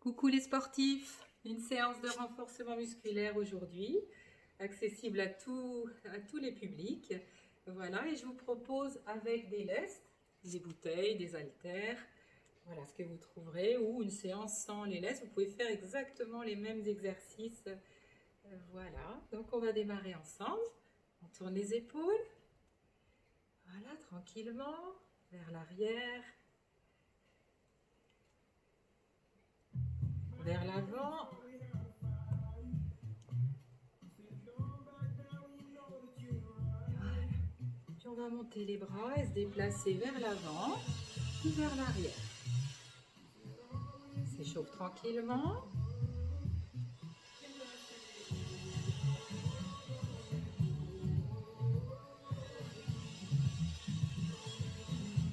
Coucou les sportifs, une séance de renforcement musculaire aujourd'hui, accessible à tous les publics. Voilà, et je vous propose avec des lestes, des bouteilles, des haltères, voilà ce que vous trouverez, ou une séance sans les lestes. Vous pouvez faire exactement les mêmes exercices. Voilà, donc on va démarrer ensemble. On tourne les épaules, voilà, tranquillement, vers l'arrière, vers l'avant. Puis on va monter les bras et se déplacer vers l'avant ou vers l'arrière. S'échauffe tranquillement.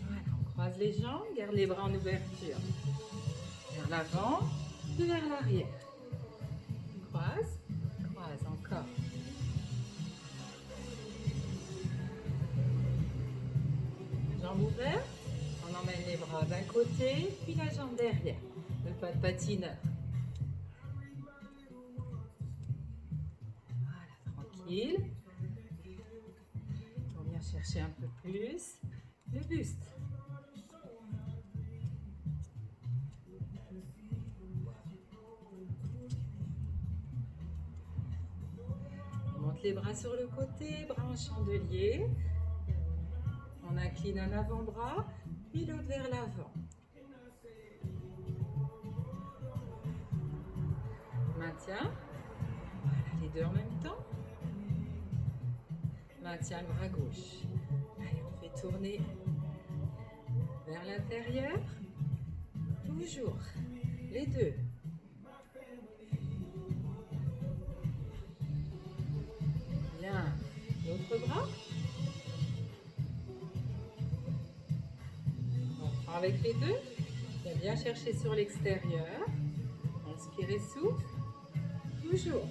Voilà, on croise les jambes, garde les bras en ouverture. Vers l'avant puis vers l'arrière. Croise, croise encore. Jambes ouvertes, on emmène les bras d'un côté, puis la jambe derrière. Le pas de patineur. Voilà, tranquille. On vient chercher un peu plus le buste. On monte les bras sur le côté, bras en chandelier. On incline un avant-bras, puis l'autre vers l'avant. Maintien. Voilà, les deux en même temps. Maintien le bras gauche. Allez, on fait tourner vers l'intérieur. Toujours. Les deux. Bien. L'autre bras. On prend avec les deux. On va bien chercher sur l'extérieur. Inspirez, souffle. Toujours.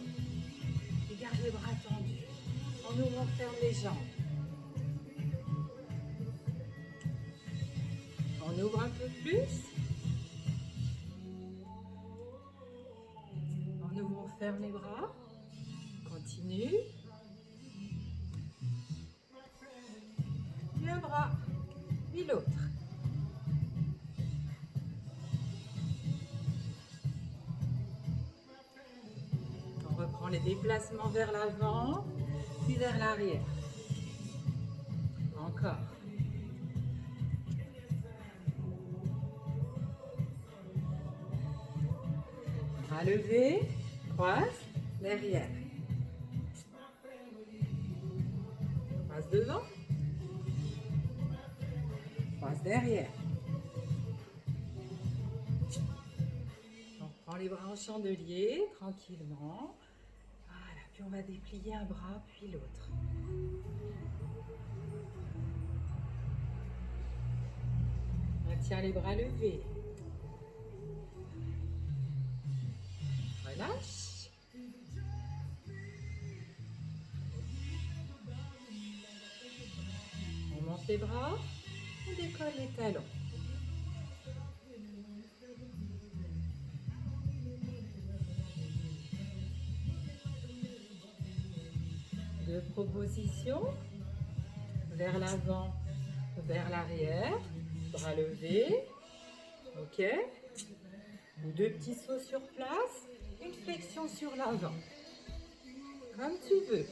Et garde les bras tendus. En ouvrant, ferme les jambes. On ouvre un peu plus. En ouvrant, on ferme les bras. Continue. Puis un bras, puis l'autre. On reprend les déplacements vers l'avant, puis vers l'arrière. Encore. Bras levés, croise, derrière. Croise devant. Croise derrière. On prend les bras en chandelier, tranquillement. Voilà, puis on va déplier un bras, puis l'autre. Maintient les bras levés. Relâche. On monte les bras, on décolle les talons. Deux propositions. Vers l'avant, vers l'arrière. Bras levés. Ok. Ou deux petits sauts sur place. Une flexion sur l'avant. Comme tu veux.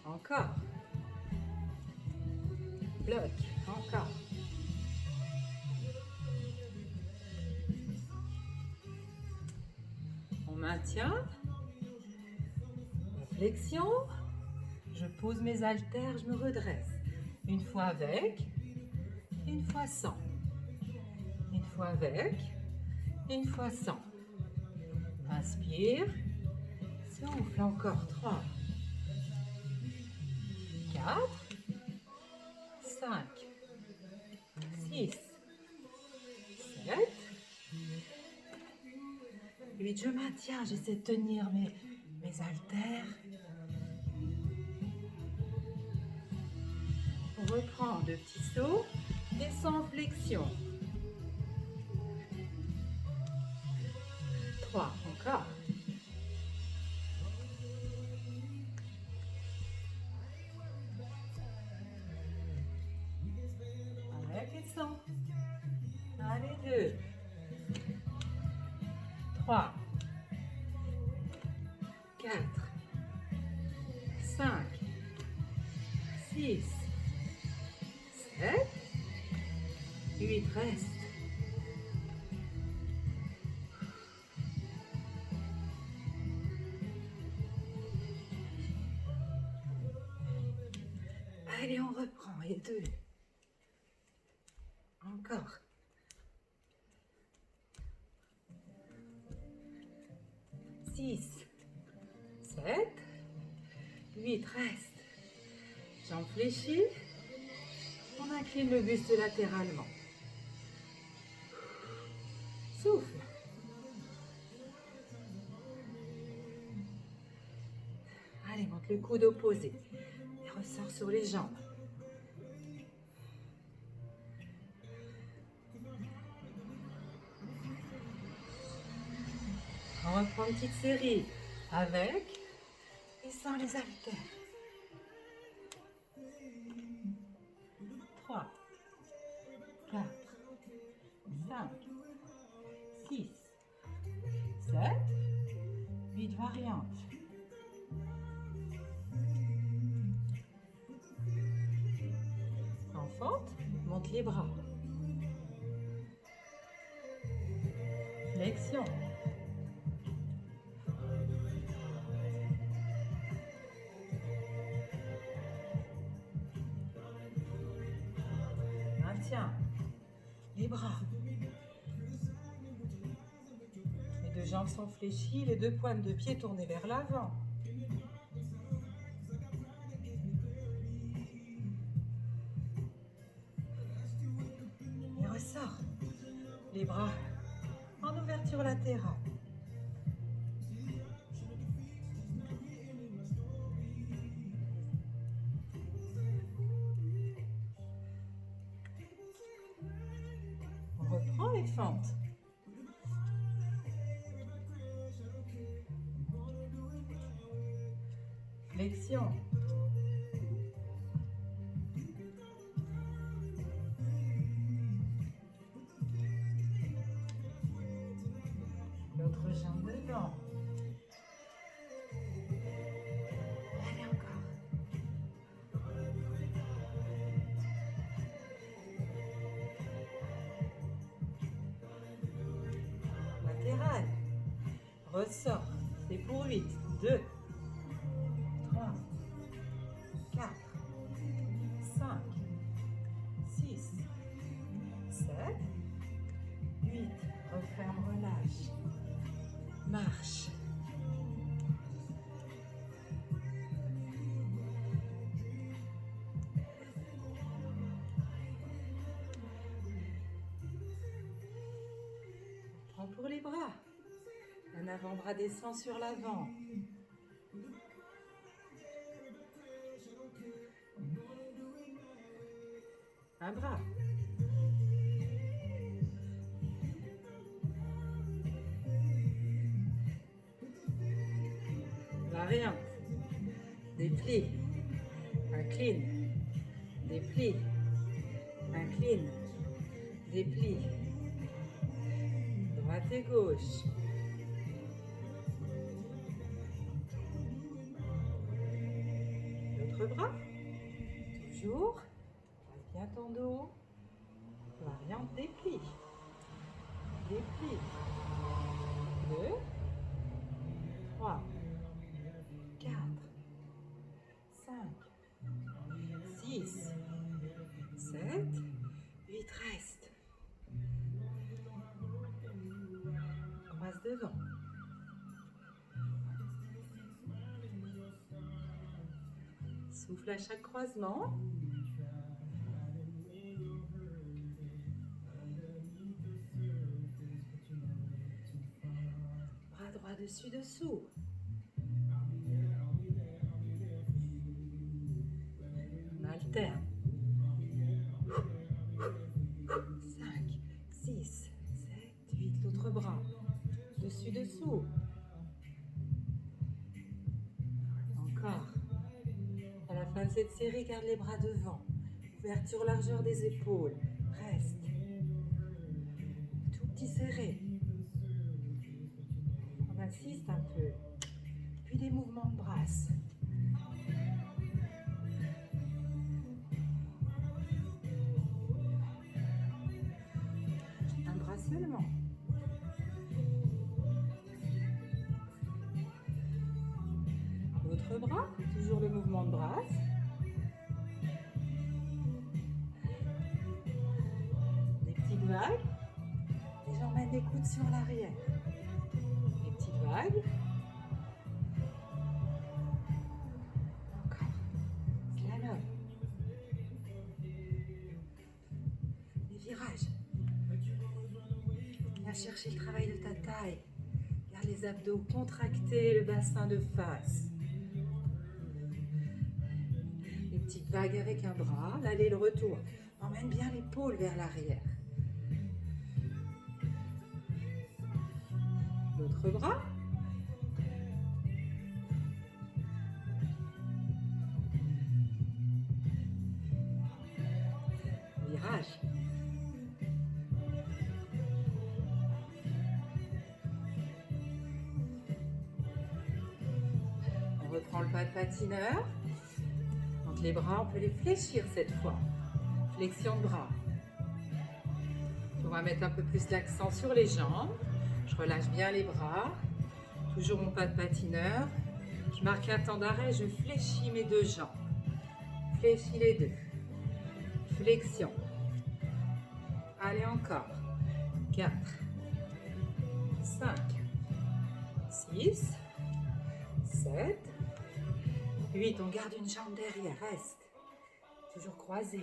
Encore. Bloc. Encore. On maintient. Flexion. Je pose mes haltères, je me redresse. Une fois avec, une fois sans. Une fois avec, une fois sans. Inspire. Souffle encore. 3, 4, 5, 6, 7. 8, je maintiens, j'essaie de tenir mes haltères. reprend de petits sauts, descend en flexion. 3, encore. Avec les sons. Allez, 2, 3, 4, 5, 6, 7, 8, reste. Allez, on reprend. Et 2. Encore. 6, 7, 8, reste. Jambes fléchies. On incline le buste latéralement. Souffle. Allez, monte le coude opposé. Et ressort sur les jambes. On reprend une petite série avec et sans les haltères. 3, 4, 5, 6, 7, 8 variantes. En fente, monte les bras. Flexion. Maintien. Les bras. Les deux jambes sont fléchies, les deux pointes de pied tournées vers l'avant. Et ressort. Les bras en ouverture latérale. On reprend les fentes. Flexion. L'autre jambe devant. Allez, encore. Latéral. Ressort. C'est pour 8. 2, 3, 4, 5, 6, 7, 8. Referme, relâche. Marche. Prends pour les bras. Un avant-bras descend sur l'avant. Un bras. Variante. Déplie. Incline. Déplie. Incline. Déplie. Droite et gauche. L'autre bras. Toujours. Passe bien ton dos. Variante déplie. Déplie. 2, 3, 4, 5, 6, 7, 8, reste. Croise devant. Souffle à chaque croisement. Bras droit dessus, dessous. On alterne. serré, garde les bras devant. Ouverture, largeur des épaules. Reste. Tout petit serré. On insiste un peu. Puis des mouvements de brasse. Un bras seulement. L'autre bras, toujours le mouvement de brasse. Des petites vagues. Et j'emmène les coudes sur l'arrière. Des petites vagues. Encore. Slalom. Les virages. Viens chercher le travail de ta taille. Garde les abdos contractés, le bassin de face. Les petites vagues avec un bras, l'aller et le retour. Emmène bien l'épaule vers l'arrière. L'autre bras. Virage. On reprend le pas de patineur. Donc les bras, on peut les fléchir cette fois. Flexion de bras. On va mettre un peu plus l'accent sur les jambes. Je relâche bien les bras. Toujours mon pas de patineur. Je marque un temps d'arrêt, je fléchis mes deux jambes. Fléchis les deux. Flexion. Allez encore. 4, 5, 6, 7, 8. On garde une jambe derrière. Reste. Toujours croisé.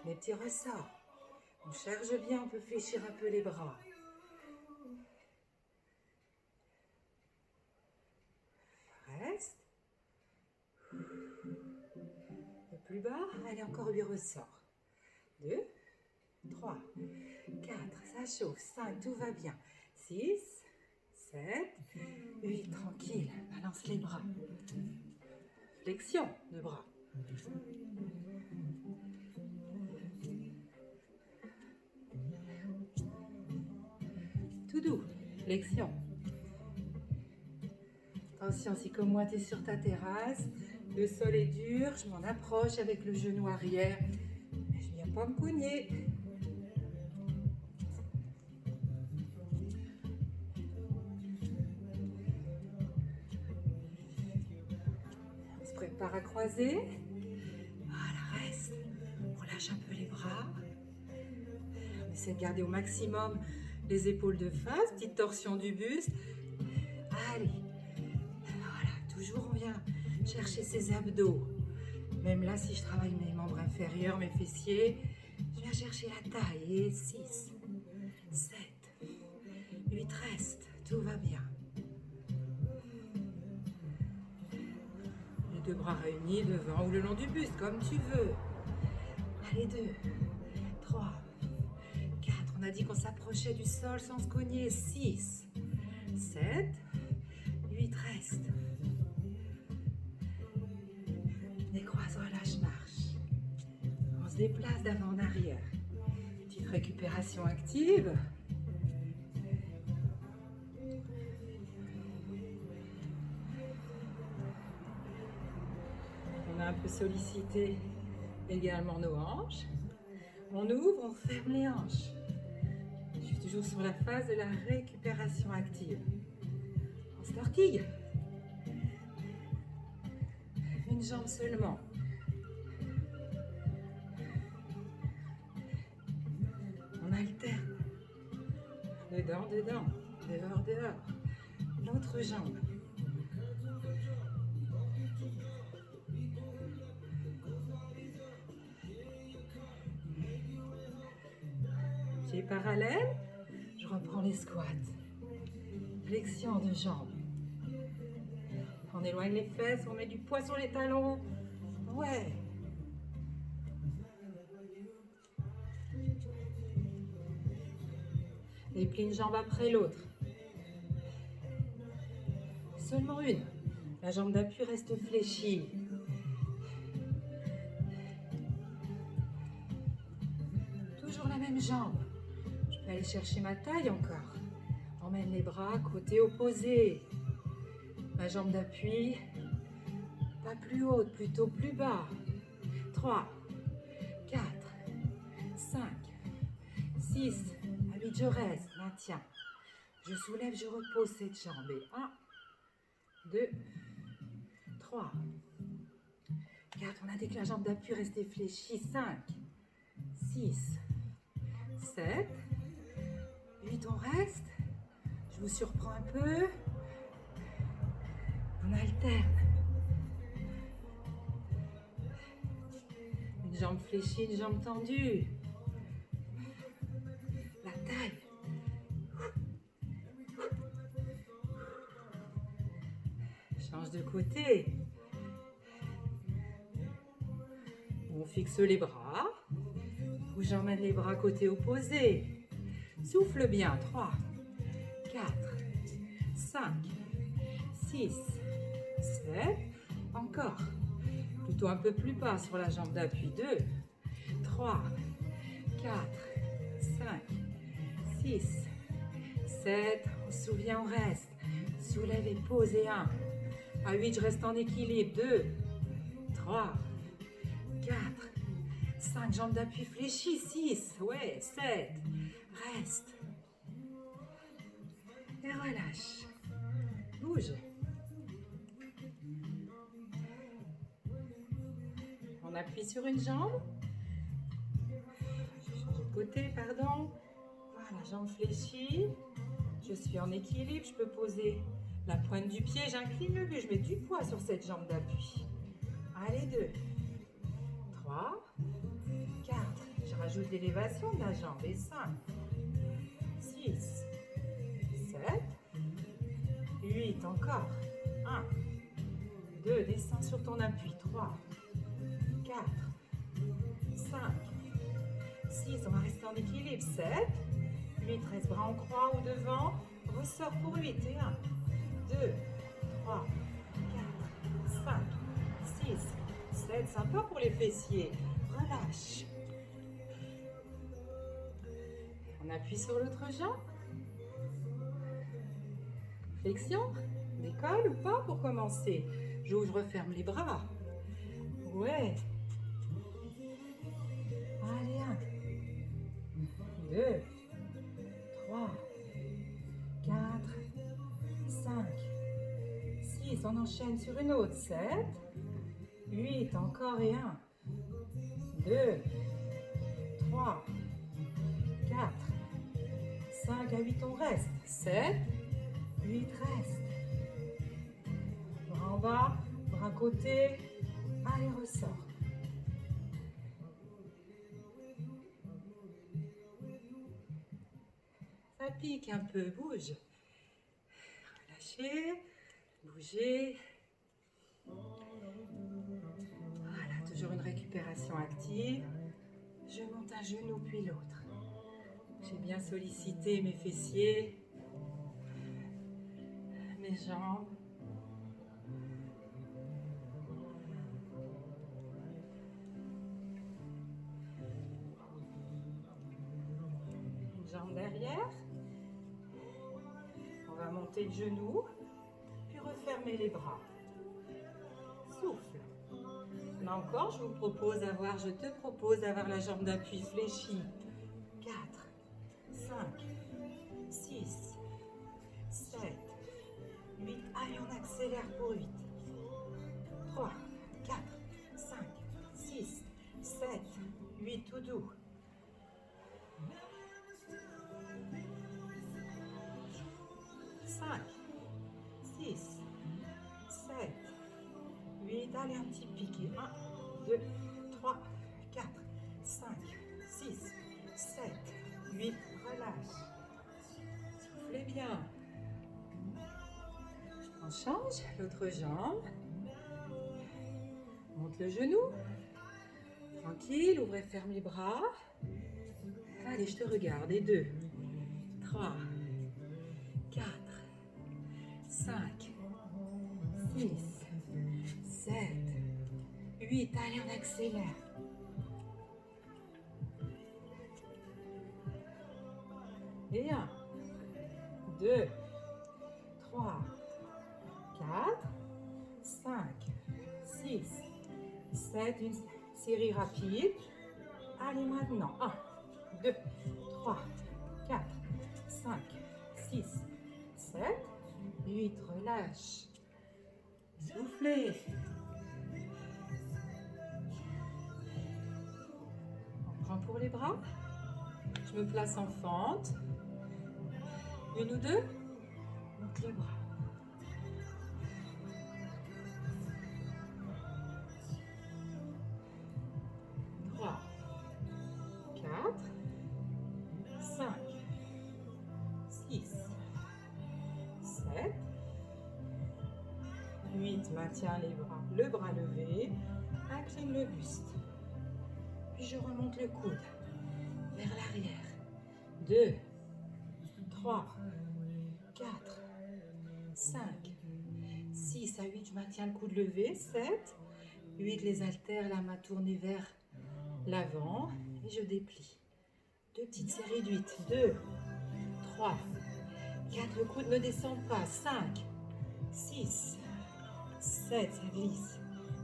Les petits ressorts. On charge bien, on peut fléchir un peu les bras. Reste. Et plus bas, allez, encore 8 ressorts. 2, 3, 4, ça chauffe. 5, tout va bien. 6, 7, 8, tranquille. Balance les bras. Flexion de bras. Tout doux. Flexion. Attention, si comme moi tu es sur ta terrasse, le sol est dur, je m'en approche avec le genou arrière. Mais je ne viens pas me cogner. On se prépare à croiser. Voilà, reste. On lâche un peu les bras. On essaie de garder au maximum les épaules de face, petite torsion du buste. Allez. Voilà, toujours on vient chercher ses abdos. Même là, si je travaille mes membres inférieurs, mes fessiers, je viens chercher la taille. Et 6, 7, 8, reste. Tout va bien. Les deux bras réunis devant ou le long du buste, comme tu veux. Allez, 2, 3, 4. On a dit qu'on s'approchait du sol sans se cogner. 6, 7, 8, reste. Décroise, relâche, marche. On se déplace d'avant en arrière. Petite récupération active. On a un peu sollicité également nos hanches. On ouvre, on ferme les hanches. Je suis toujours sur la phase de la récupération active. On se tortille. Une jambe seulement. On alterne. Dedans, dedans. Dehors, dehors. L'autre jambe. Pieds parallèles. Je reprends les squats. Flexion de jambes. On éloigne les fesses, on met du poids sur les talons. Ouais. Et plie une jambe après l'autre. Seulement une. La jambe d'appui reste fléchie. toujours la même jambe. Je peux aller chercher ma taille encore. Emmène les bras côté opposé. Ma jambe d'appui, pas plus haute, plutôt plus bas. 3, 4, 5, 6, à 8, je reste, maintiens. Je soulève, je repose cette jambe. Et 1, 2, 3, 4. On indique la jambe d'appui, restez fléchis. 5, 6, 7, 8, on reste. Je vous surprends un peu. On alterne. Une jambe fléchie, une jambe tendue. La taille. Change de côté. On fixe les bras. Ou j'emmène les bras côté opposé. Souffle bien. 3, 4, 5, 6, 7. Encore. Plutôt un peu plus bas sur la jambe d'appui. 2, 3, 4, 5, 6, 7. On se souvient, on reste. Soulève et pose. Et 1. À 8, je reste en équilibre. 2, 3, 4, 5. Jambes d'appui fléchies. 6, ouais, 7. Reste. Et relâche. Bouge. On appuie sur une jambe. Je change de côté, pardon. Voilà, jambe fléchie. Je suis en équilibre. Je peux poser la pointe du pied. J'incline le but. Je mets du poids sur cette jambe d'appui. Allez, 2, 3, 4. Je rajoute l'élévation de la jambe. Et 5, 6, 7, 8. Encore. 1, 2. Descends sur ton appui. 3, 4, 5, 6. On va rester en équilibre. 7, 8. Reste bras en croix ou devant. Ressort pour 8. Et 1, 2, 3, 4, 5, 6, 7. Sympa pour les fessiers. Relâche. On appuie sur l'autre jambe. Flexion. Décolle ou pas pour commencer. J'ouvre, je referme les bras. Ouais. Allez, 1, 2, 3, 4, 5, 6. On enchaîne sur une autre. 7, 8. Encore et 1, 2, 3, 4, 5. À 8, on reste. 7, 8, reste. Bras en bas, bras côté. Allez, ressort. Ça pique un peu, bouge. Relâchez, bougez. Voilà, toujours une récupération active. Je monte un genou puis l'autre. J'ai bien sollicité mes fessiers, mes jambes. Une jambe derrière. On va monter le genou, puis refermer les bras. Souffle. Là encore, je te propose d'avoir la jambe d'appui fléchie. 4, 5, 6, 7, 8. Allez, on accélère pour 8. 3, 4, 5, 6, 7, 8. Tout doux. 5, 6, 7, 8. Allez, un petit piqué. 1, 2, 3, 4, 5, 6, 7, 8. Relâche. Soufflez bien. On change l'autre jambe. Monte le genou. Tranquille, ouvrez, ferme les bras. Allez, je te regarde. Et 2, 3, 4, 5, 6, 7, 8. Allez, on accélère. Et 1, 2, 3, 4, 5, 6, 7. Une série rapide. Allez maintenant. 1, 2, 3, 4, 5, 6, 7, 8. Relâche. Soufflez. On prend pour les bras. Je me place en fente. Une ou deux. Monte les bras. 3, 4, 5, 6, 7, 8. Maintiens les bras, le bras levé. Incline le buste. Puis je remonte le coude vers l'arrière. 2, 3, 4, 5, 6 à 8. Je maintiens le coude levé. 7, 8. Les haltères, la main tournée vers l'avant. Et je déplie. 2 petites séries de 8. 2, 3, 4. Le coude ne descend pas. 5, 6, 7. Ça glisse.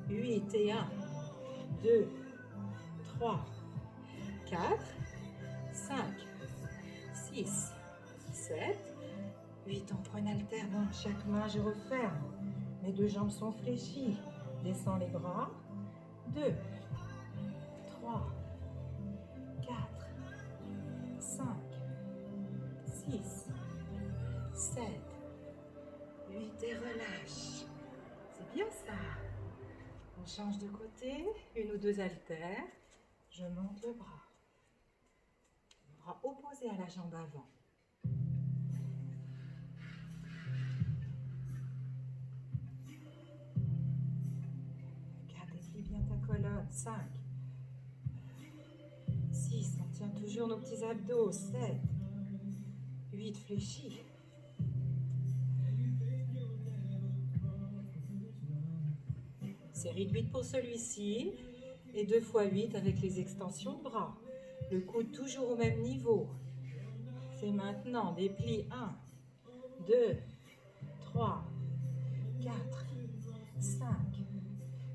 8 et 1, 2, 3, 4, 5, 6, 7, 8. On prend une haltère dans chaque main. Je referme. Mes deux jambes sont fléchies. Descends les bras. 2, 3, 4, 5, 6, 7, 8 et relâche. C'est bien ça. On change de côté. Une ou deux haltères. Je monte le bras. Le bras opposé à la jambe avant. Regarde, déplie bien ta colonne. 5, 6, on tient toujours nos petits abdos. 7, 8, fléchis. Série de 8 pour celui-ci. Et 2 fois 8 avec les extensions de bras. Le coude toujours au même niveau. C'est maintenant. Déplie. 1, 2, 3, 4, 5,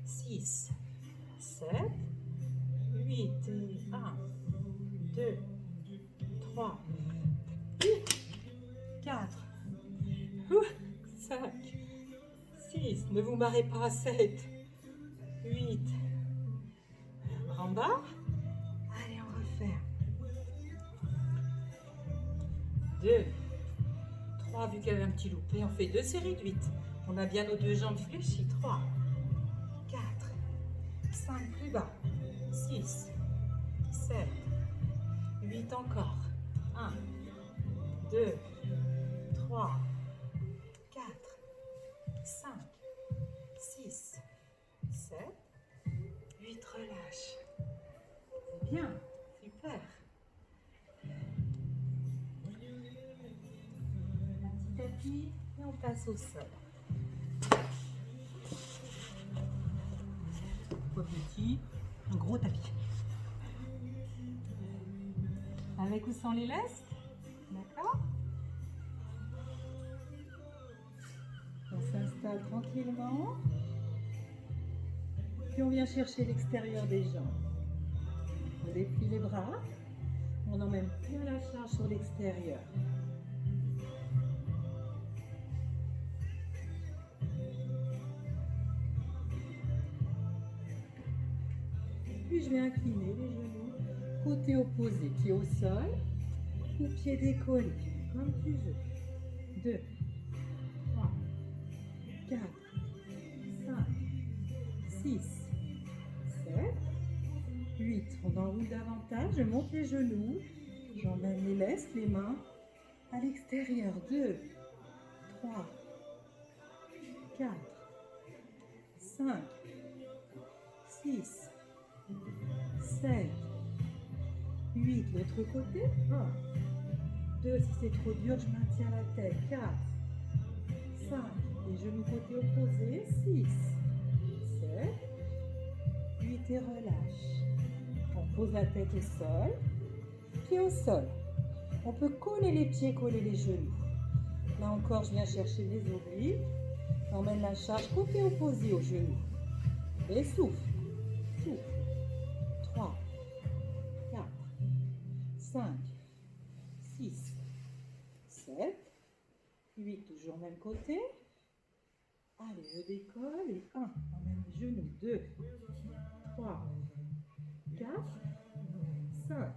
6, 7, 8. Et 1, 2, 3, 4, 5, 6. Ne vous marrez pas. 7, 8. En bas. Allez, on referme. 2, 3. Vu qu'il y avait un petit loupé, on fait 2 séries de 8. On a bien nos deux jambes fléchies. 3, 4, 5. Plus bas. 6, 7, 8 encore. 1, 2, 3, 4, 5, 6, 7, 8. Relâche. C'est bien. Super. Un petit tapis et on passe au sol. Pas petit, un gros tapis. Avec ou sans les lestes. D'accord? On s'installe tranquillement. Puis on vient chercher l'extérieur des jambes. On déplie les bras. On emmène bien la charge sur l'extérieur. Puis je vais incliner les genoux. Côté opposé, pied au sol ou pied décollé, comme tu veux. 2, 3, 4, 5, 6, 7, 8. On enroule davantage, je monte les genoux, j'emmène les lestes, les mains à l'extérieur. 2, 3, 4, 5, 6, 7, 8. L'autre côté. 1, 2. Si c'est trop dur, je maintiens la tête. 4, 5. Les genoux côté opposé. 6, 7, 8 et relâche. On pose la tête au sol. Pied au sol. On peut coller les pieds, coller les genoux. Là encore, je viens chercher les obliques. J'emmène la charge côté opposé au genou. Et souffle. Souffle. 3, 4, 5, 6, 7, 8. Toujours même côté. Allez, je décolle. Et 1. Emmène les genoux. 2, 3, 4, 5,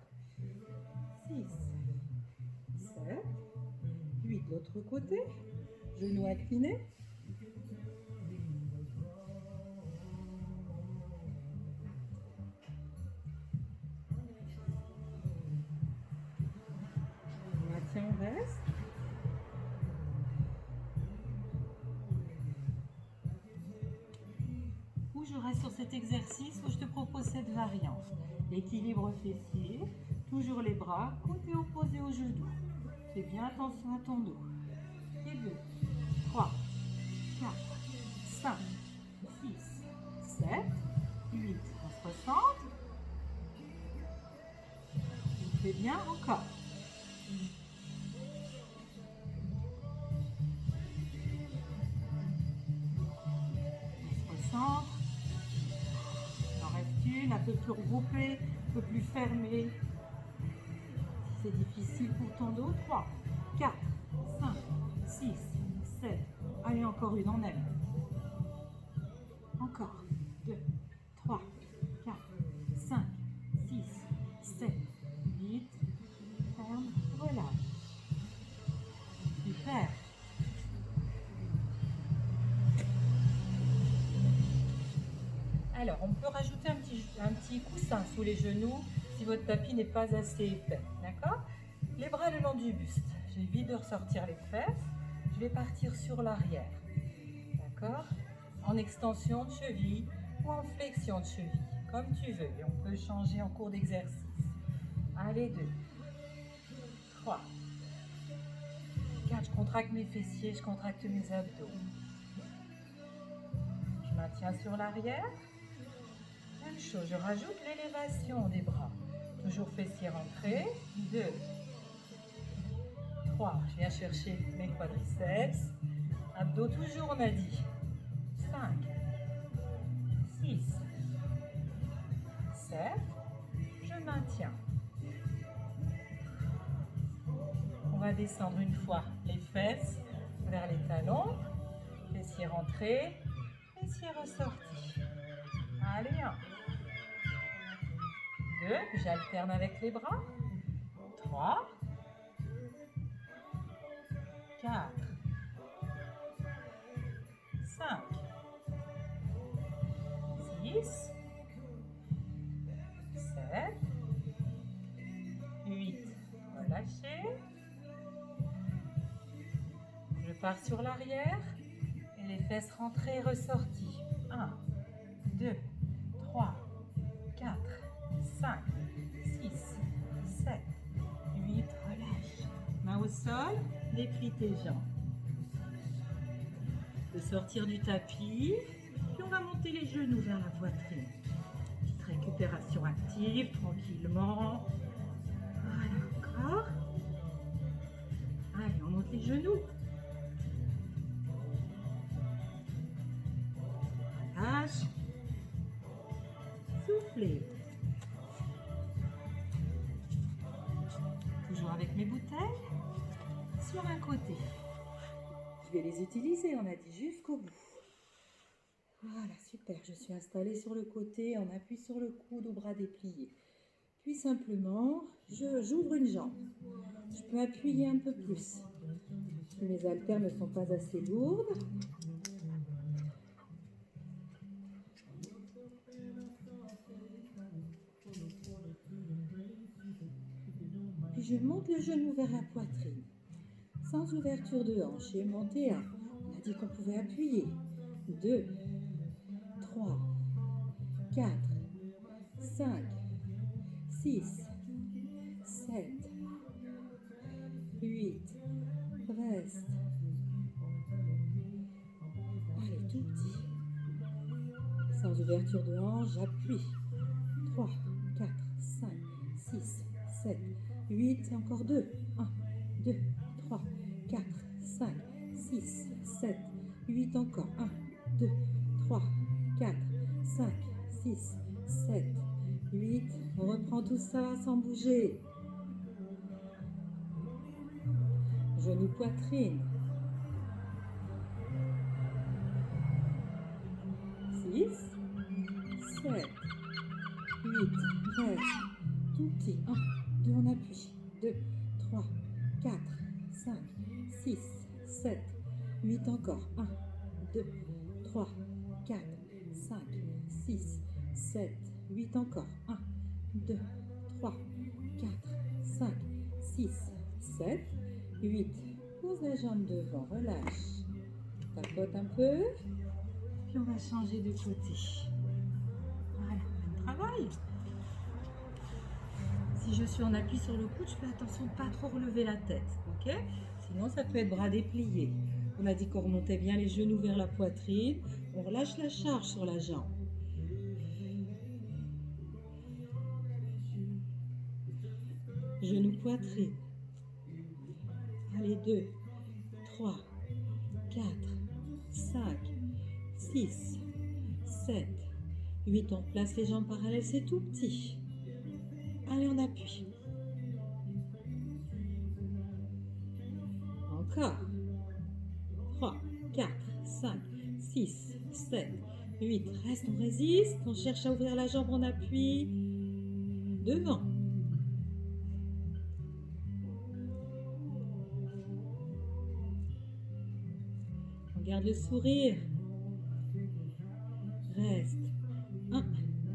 6, 7, 8. L'autre côté. Genoux inclinés. On reste. Ou je reste sur cet exercice où je te propose cette variante. L'équilibre fessier, toujours les bras, côté opposé au genou. Fais bien attention à ton dos. Et 2, 3, 4, 5, 6, 7, 8. On se recentre. On fait bien encore. Centre. Il en reste une, un peu plus regroupée, un peu plus fermée. Si c'est difficile pour ton dos, 3, 4, 5, 6, 7. Allez, encore une, on aime. Encore. 2, 3, 4, 5, 6, 7, 8. Ferme, relâche. Super. Alors, on peut rajouter un petit coussin sous les genoux si votre tapis n'est pas assez épais. D'accord? Les bras le long du buste. J'évite de ressortir les fesses. Je vais partir sur l'arrière. D'accord? En extension de cheville ou en flexion de cheville, comme tu veux. Et on peut changer en cours d'exercice. Allez, 2, 3, 4. Je contracte mes fessiers, je contracte mes abdos. Je maintiens sur l'arrière. Même chose, je rajoute l'élévation des bras. Toujours fessiers rentrés. 2, 3. Je viens chercher mes quadriceps. Abdos toujours, on a dit. 5, 6, 7. Je maintiens. On va descendre une fois les fesses vers les talons. Fessiers rentrés. Fessiers ressortis. Allez, 1. 2, j'alterne avec les bras. 3, 4, 5, 6, 7, 8. Relâchez. Je pars sur l'arrière et les fesses rentrées et ressorties. 1, 2, 3, 4, 5, 6, 7, 8. Relâche. Main au sol, déplie tes jambes. De sortir du tapis, puis on va monter les genoux vers la poitrine. Petite récupération active, tranquillement. Voilà, encore. Allez, on monte les genoux. Relâche. Soufflez. Toujours avec mes bouteilles. Sur un côté. Je vais les utiliser, on a dit, jusqu'au bout. Voilà, super. Je suis installée sur le côté, on appuie sur le coude, au bras déplié. Puis simplement, j'ouvre une jambe. Je peux appuyer un peu plus. Si mes haltères ne sont pas assez lourdes. Puis je monte le genou vers la poitrine. Sans ouverture de hanche. Et monter 1. On a dit qu'on pouvait appuyer. 2, 3, 4, 5, 6, 7, 8. Reste. Allez, tout petit. Sans ouverture de hanche, j'appuie. 3, 4, 5, 6, 7, 8, et encore 2. 1, 2, 3, 4, 5, 6, 7, 8 encore. 1, 2, 3, 4, 5, 6, 7, 8. On reprend tout ça sans bouger. Genou, poitrine. 6, 7, 8. Reste. Tout petit. 1, 2, on appuie. 2, 3, 4, 5, 6, 7, 8 encore. 1, 2, 3, 4, 5, 6, 7, 8 encore. 1, 2, 3, 4, 5, 6, 7, 8. Pose la jambe devant, relâche. Tapote un peu. Puis on va changer de côté. Voilà, même travail. Si je suis en appui sur le coude, je fais attention de ne pas trop relever la tête, ok? Sinon, ça peut être bras dépliés. On a dit qu'on remontait bien les genoux vers la poitrine. On relâche la charge sur la jambe. Genoux, poitrine. Allez, 2, 3, 4, 5, 6, 7, 8. On place les jambes parallèles, c'est tout petit. Allez, on appuie. Encore. 3, 4, 5, 6, 7, 8. Reste, on résiste. On cherche à ouvrir la jambe, on appuie. Devant. On garde le sourire. Reste. 1,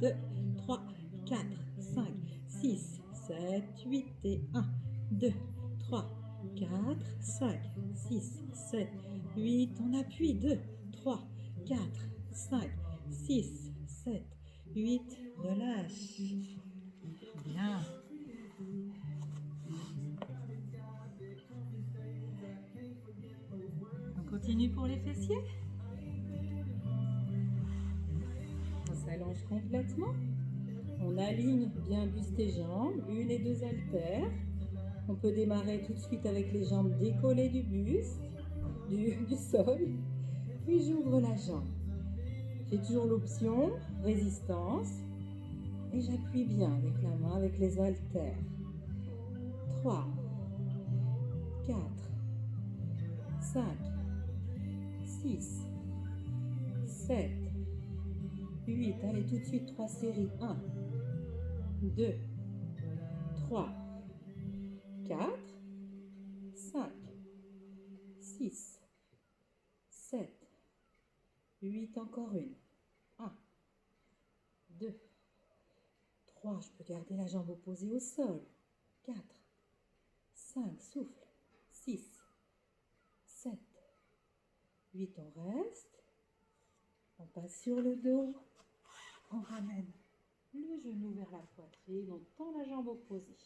2, 3, 4, 5, 6, 7, 8 et 1, 2, 3, 4, 5, 6, 7, 8. On appuie. 2, 3, 4, 5, 6, 7, 8. Relâche. Bien. On continue pour les fessiers. On s'allonge complètement. On aligne bien buste et jambes, 1 et 2 haltères. On peut démarrer tout de suite avec les jambes décollées du buste, du sol. Puis j'ouvre la jambe. J'ai toujours l'option résistance. Et j'appuie bien avec la main, avec les haltères. 3, 4, 5, 6, 7, 8. Allez, tout de suite, 3 séries. 1, 2, 3, 4, 5, 6, 7, 8. Encore une. 1, 2, 3. Je peux garder la jambe opposée au sol. 4, 5. Souffle. 6, 7, 8. On reste. On passe sur le dos. On ramène le genou vers la poitrine. On tend la jambe opposée.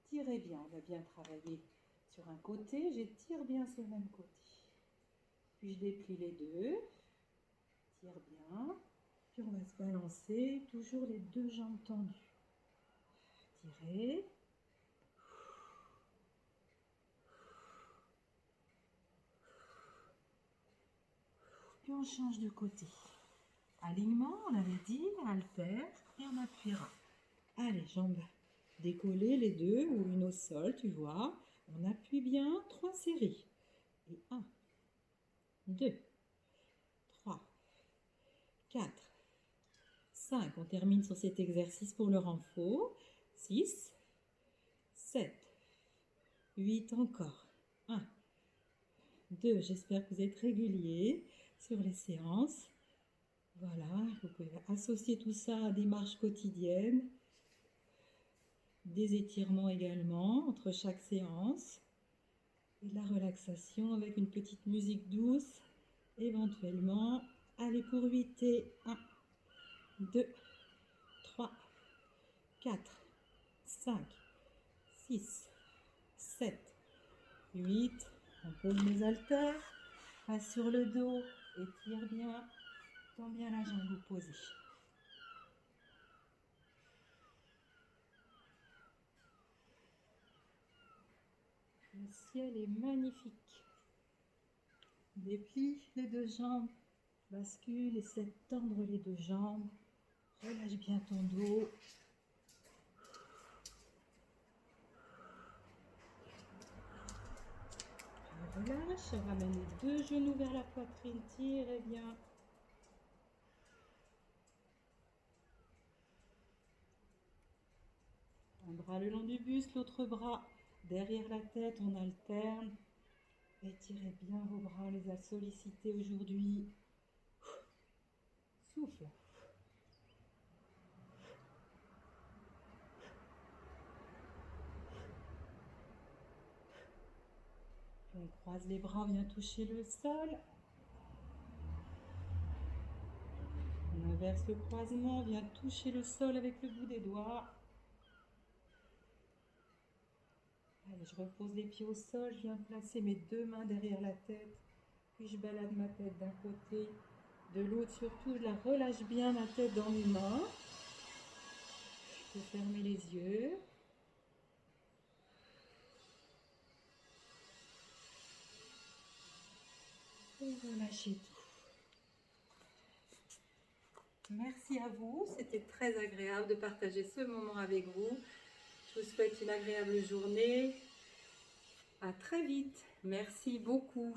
Tirez bien. On va bien travailler sur un côté. J'étire bien sur le même côté. Puis je déplie les deux. Tire bien. Puis on va se balancer. Toujours les deux jambes tendues. Tirez. Puis on change de côté. Alignement, on avait dit, haltère, et on appuiera. Allez, jambes décollées, les deux, ou une au sol, tu vois. On appuie bien, 3 séries. Et 1, 2, 3, 4, 5. On termine sur cet exercice pour le renfort. 6, 7, 8 encore. 1, 2, j'espère que vous êtes réguliers sur les séances. Voilà, vous pouvez associer tout ça à des marches quotidiennes, des étirements également entre chaque séance, et de la relaxation avec une petite musique douce, éventuellement. Allez, pour 8 et 1, 2, 3, 4, 5, 6, 7, 8. On pose mes haltères, passe sur le dos, étire bien. Tends bien la jambe opposée. Le ciel est magnifique. Déplie les deux jambes, bascule, essaie de tendre les deux jambes. Relâche bien ton dos. Relâche, ramène les deux genoux vers la poitrine, tirez bien. Un bras le long du buste, l'autre bras derrière la tête, on alterne. Étirez bien vos bras, on les a sollicités aujourd'hui. Souffle. On croise les bras, on vient toucher le sol. On inverse le croisement, on vient toucher le sol avec le bout des doigts. Allez, je repose les pieds au sol, je viens placer mes deux mains derrière la tête. Puis je balade ma tête d'un côté, de l'autre. Surtout, je la relâche bien ma tête dans mes mains. Je peux fermer les yeux. Et relâchez tout. Merci à vous, c'était très agréable de partager ce moment avec vous. Je vous souhaite une agréable journée. À très vite. Merci beaucoup.